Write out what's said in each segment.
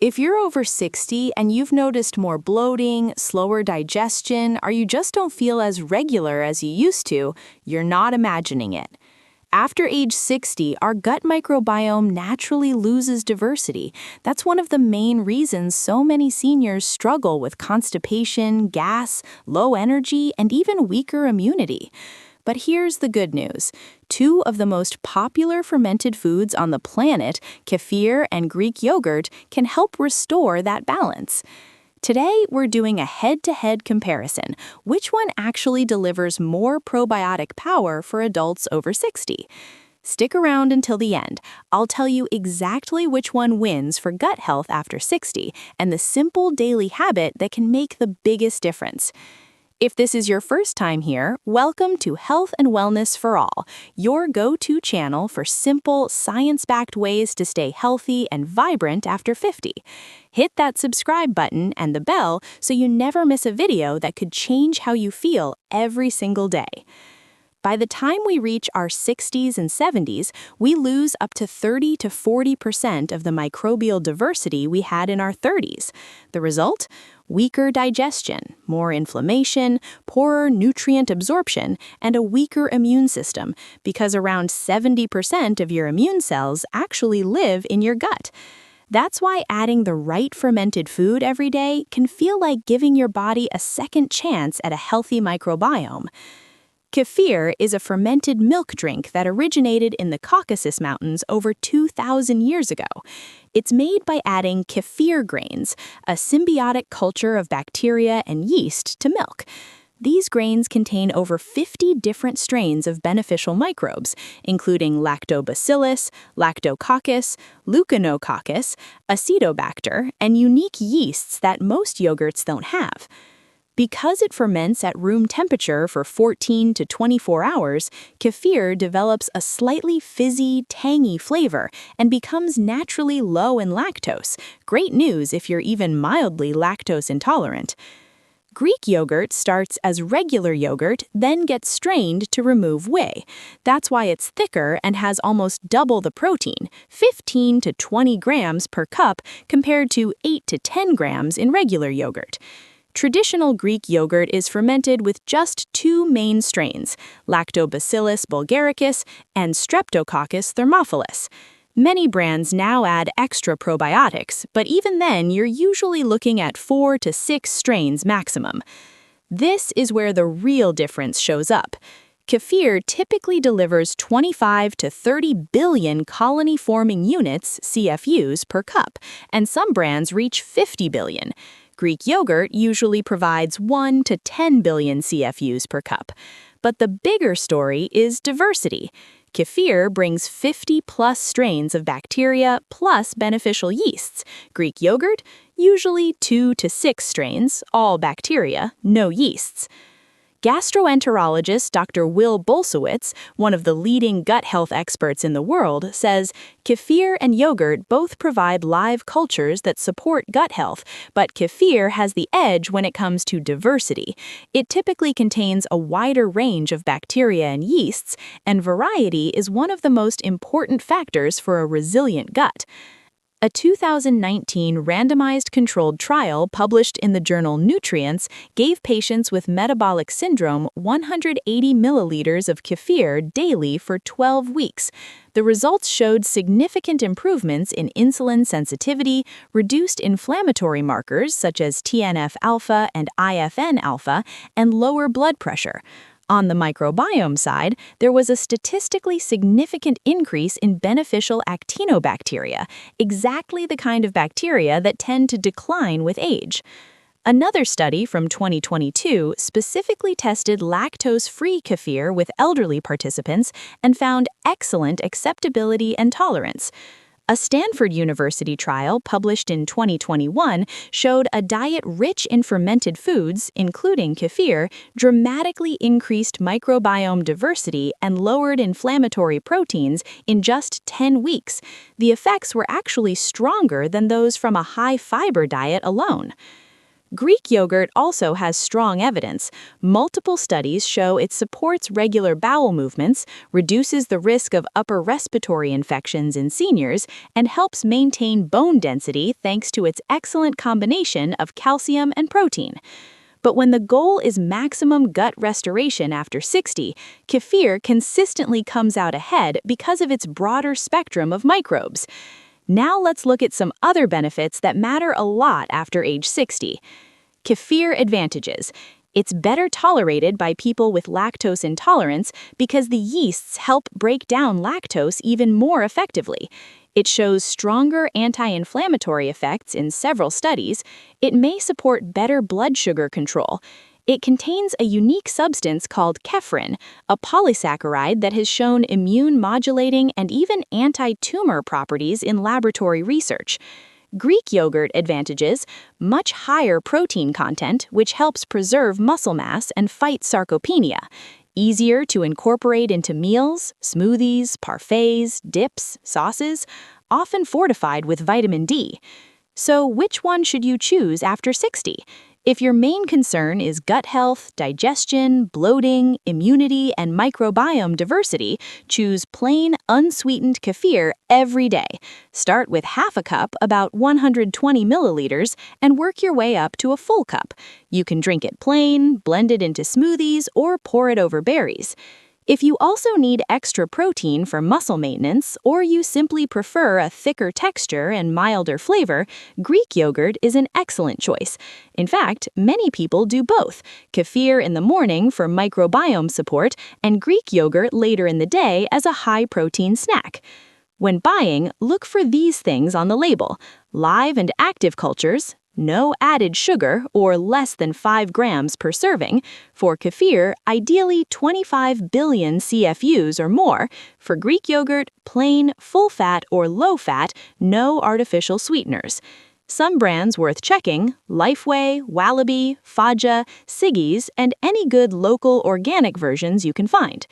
If you're over 60 and you've noticed more bloating, slower digestion, or you just don't feel as regular as you used to, you're not imagining it. After age 60, our gut microbiome naturally loses diversity. That's one of the main reasons so many seniors struggle with constipation, gas, low energy, and even weaker immunity. But here's the good news. Two of the most popular fermented foods on the planet, kefir and Greek yogurt, can help restore that balance. Today, we're doing a head-to-head comparison. Which one actually delivers more probiotic power for adults over 60? Stick around until the end. I'll tell you exactly which one wins for gut health after 60 and the simple daily habit that can make the biggest difference. If this is your first time here, welcome to Health and Wellness for All, your go-to channel for simple, science-backed ways to stay healthy and vibrant after 50. Hit that subscribe button and the bell so you never miss a video that could change how you feel every single day. By the time we reach our 60s and 70s, we lose up to 30 to 40% of the microbial diversity we had in our 30s. The result? Weaker digestion, more inflammation, poorer nutrient absorption, and a weaker immune system, because around 70% of your immune cells actually live in your gut. That's why adding the right fermented food every day can feel like giving your body a second chance at a healthy microbiome. Kefir is a fermented milk drink that originated in the Caucasus Mountains over 2,000 years ago. It's made by adding kefir grains, a symbiotic culture of bacteria and yeast, to milk. These grains contain over 50 different strains of beneficial microbes, including lactobacillus, lactococcus, leuconococcus, acetobacter, and unique yeasts that most yogurts don't have. Because it ferments at room temperature for 14 to 24 hours, kefir develops a slightly fizzy, tangy flavor and becomes naturally low in lactose. Great news if you're even mildly lactose intolerant. Greek yogurt starts as regular yogurt, then gets strained to remove whey. That's why it's thicker and has almost double the protein, 15 to 20 grams per cup compared to 8 to 10 grams in regular yogurt. Traditional Greek yogurt is fermented with just two main strains, Lactobacillus bulgaricus and Streptococcus thermophilus. Many brands now add extra probiotics, but even then you're usually looking at 4 to 6 strains maximum. This is where the real difference shows up. Kefir typically delivers 25 to 30 billion colony-forming units, CFUs, per cup, and some brands reach 50 billion. Greek yogurt usually provides 1 to 10 billion CFUs per cup. But the bigger story is diversity. Kefir brings 50-plus strains of bacteria plus beneficial yeasts. Greek yogurt, usually 2 to 6 strains, all bacteria, no yeasts. Gastroenterologist Dr. Will Bolsewitz, one of the leading gut health experts in the world, says kefir and yogurt both provide live cultures that support gut health, but kefir has the edge when it comes to diversity. It typically contains a wider range of bacteria and yeasts, and variety is one of the most important factors for a resilient gut. A 2019 randomized controlled trial published in the journal Nutrients gave patients with metabolic syndrome 180 milliliters of kefir daily for 12 weeks. The results showed significant improvements in insulin sensitivity, reduced inflammatory markers such as TNF-alpha and IFN-alpha, and lower blood pressure. On the microbiome side, there was a statistically significant increase in beneficial actinobacteria, exactly the kind of bacteria that tend to decline with age. Another study from 2022 specifically tested lactose-free kefir with elderly participants and found excellent acceptability and tolerance. A Stanford University trial published in 2021 showed a diet rich in fermented foods, including kefir, dramatically increased microbiome diversity and lowered inflammatory proteins in just 10 weeks. The effects were actually stronger than those from a high-fiber diet alone. Greek yogurt also has strong evidence. Multiple studies show it supports regular bowel movements, reduces the risk of upper respiratory infections in seniors, and helps maintain bone density thanks to its excellent combination of calcium and protein. But when the goal is maximum gut restoration after 60, kefir consistently comes out ahead because of its broader spectrum of microbes. Now let's look at some other benefits that matter a lot after age 60. Kefir advantages. It's better tolerated by people with lactose intolerance because the yeasts help break down lactose even more effectively. It shows stronger anti-inflammatory effects in several studies. It may support better blood sugar control. It contains a unique substance called kefir, a polysaccharide that has shown immune-modulating and even anti-tumor properties in laboratory research. Greek yogurt advantages, much higher protein content, which helps preserve muscle mass and fight sarcopenia. Easier to incorporate into meals, smoothies, parfaits, dips, sauces, often fortified with vitamin D. So which one should you choose after 60? If your main concern is gut health, digestion, bloating, immunity, and microbiome diversity, choose plain, unsweetened kefir every day. Start with half a cup, about 120 milliliters, and work your way up to a full cup. You can drink it plain, blend it into smoothies, or pour it over berries. If you also need extra protein for muscle maintenance, or you simply prefer a thicker texture and milder flavor, Greek yogurt is an excellent choice. In fact, many people do both: kefir in the morning for microbiome support and Greek yogurt later in the day as a high-protein snack. When buying, look for these things on the label: live and active cultures, no added sugar or less than 5 grams per serving. For kefir, ideally 25 billion CFUs or more. For Greek yogurt, plain, full-fat or low-fat, no artificial sweeteners. Some brands worth checking: Lifeway, Wallaby, Faja, Siggy's, and any good local organic versions you can find.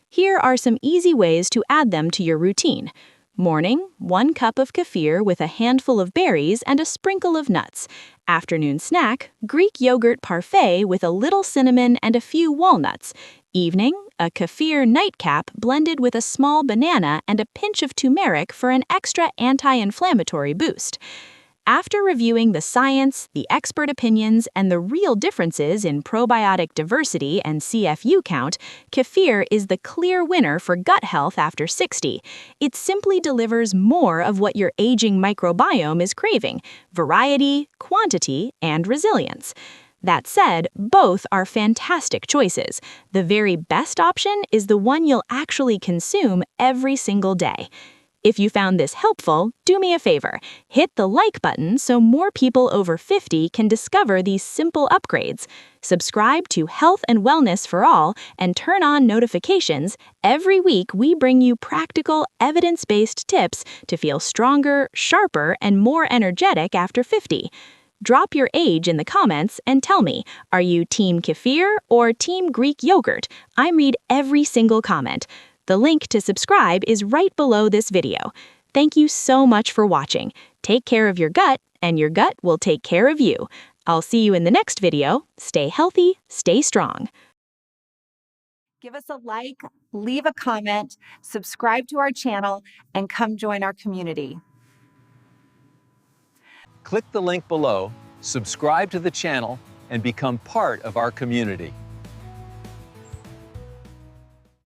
Here are some easy ways to add them to your routine. Morning, 1 cup of kefir with a handful of berries and a sprinkle of nuts. Afternoon snack, Greek yogurt parfait with a little cinnamon and a few walnuts. Evening, a kefir nightcap blended with a small banana and a pinch of turmeric for an extra anti-inflammatory boost. After reviewing the science, the expert opinions, and the real differences in probiotic diversity and CFU count, kefir is the clear winner for gut health after 60. It simply delivers more of what your aging microbiome is craving: variety, quantity, and resilience. That said, both are fantastic choices. The very best option is the one you'll actually consume every single day. If you found this helpful, do me a favor: hit the like button so more people over 50 can discover these simple upgrades. Subscribe to Health and Wellness for All and turn on notifications. Every week we bring you practical, evidence-based tips to feel stronger, sharper, and more energetic after 50. Drop your age in the comments and tell me, are you Team Kefir or Team Greek Yogurt? I read every single comment. The link to subscribe is right below this video. Thank you so much for watching. Take care of your gut, and your gut will take care of you. I'll see you in the next video. Stay healthy, stay strong. Give us a like, leave a comment, subscribe to our channel, and come join our community. Click the link below, subscribe to the channel, and become part of our community.